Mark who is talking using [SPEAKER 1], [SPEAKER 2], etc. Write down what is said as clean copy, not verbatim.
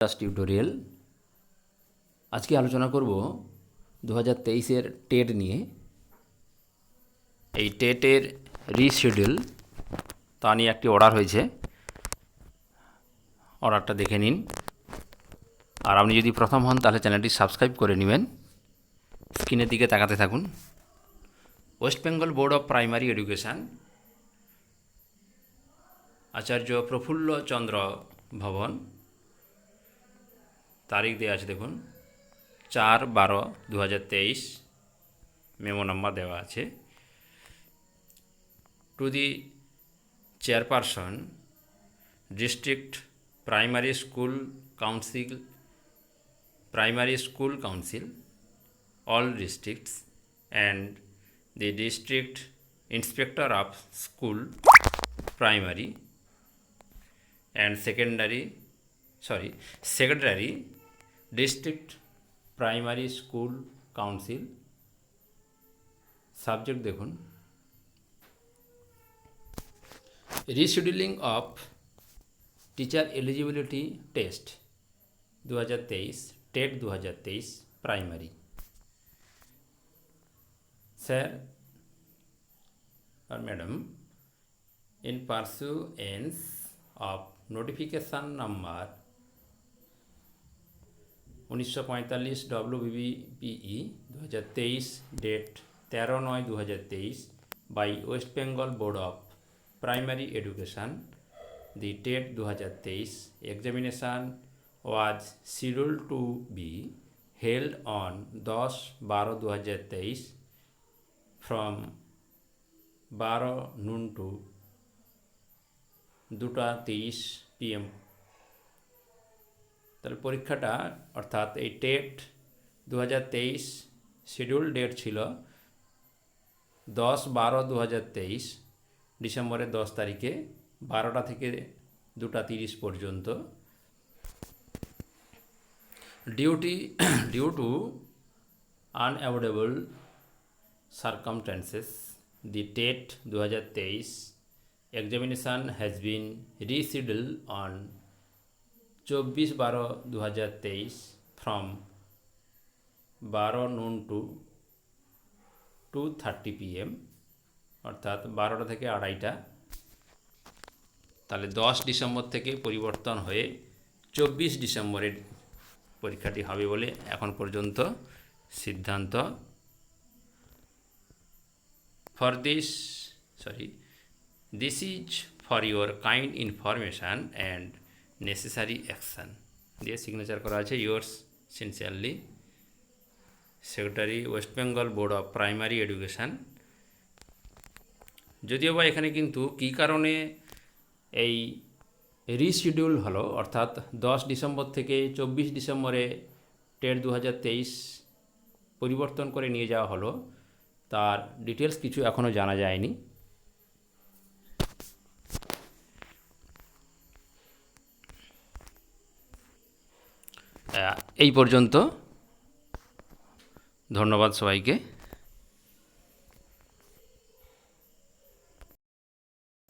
[SPEAKER 1] Tutorial আজকে আলোচনা করব 2023-এর টেট নিয়ে। এই টেটের রিশিডিউল তা নিয়ে একটি অর্ডার হয়েছে, অর্ডারটা দেখে নিন। আর আপনি যদি প্রথম হন তাহলে চ্যানেলটি সাবস্ক্রাইব করে নেবেন। স্ক্রিনের দিকে তাকাতে থাকুন। West Bengal board of primary education, Acharya Prafulla Chandra Bhavan, তারিখ দেওয়া আছে দেখুন 4/12/2023, মেমো নাম্বার দেওয়া আছে। To the chairperson, district primary school council, all districts, and the district inspector of school primary and secondary district primary school council। Subject দেখুন rescheduling of teacher eligibility test 2023, TET 2023 primary. Sir or Madam, in pursuance of notification number 1945 WBPE 2023 date 13/9/2023 by West Bengal Board of Primary Education, the TET 2023 examination was scheduled to be held on 10/12/2023 from 12 noon to 2:30 PM। তাহলে পরীক্ষাটা অর্থাৎ এই TET 2023 schedule date ছিল 10/12/2023, ডিসেম্বরের 10 তারিখে 12টা থেকে 2:30 পর্যন্ত। Due to unavoidable circumstances, the TET 2023 examination has been rescheduled on 24/12/2023 from 12 noon to 2:30 PM, অর্থাৎ 12টা থেকে 2:30। তাহলে 10 ডিসেম্বর থেকে পরিবর্তন হয়ে 24 ডিসেম্বরের পরীক্ষাটি হবে বলে এখন পর্যন্ত সিদ্ধান্ত। This is for your kind information and necessary action দিয়ে সিগনেচার করা আছে yours sincerely, secretary West Bengal board of primary education. যদিও বা এখানে কিন্তু কী কারণে এই রিশিডিউল হলো, অর্থাৎ 10 ডিসেম্বর থেকে 24 ডিসেম্বরে টেট 2023 পরিবর্তন করে নিয়ে যাওয়া হলো, তার ডিটেলস কিছু এখনও জানা যায়নি। এই পর্যন্ত, ধন্যবাদ সবাইকে।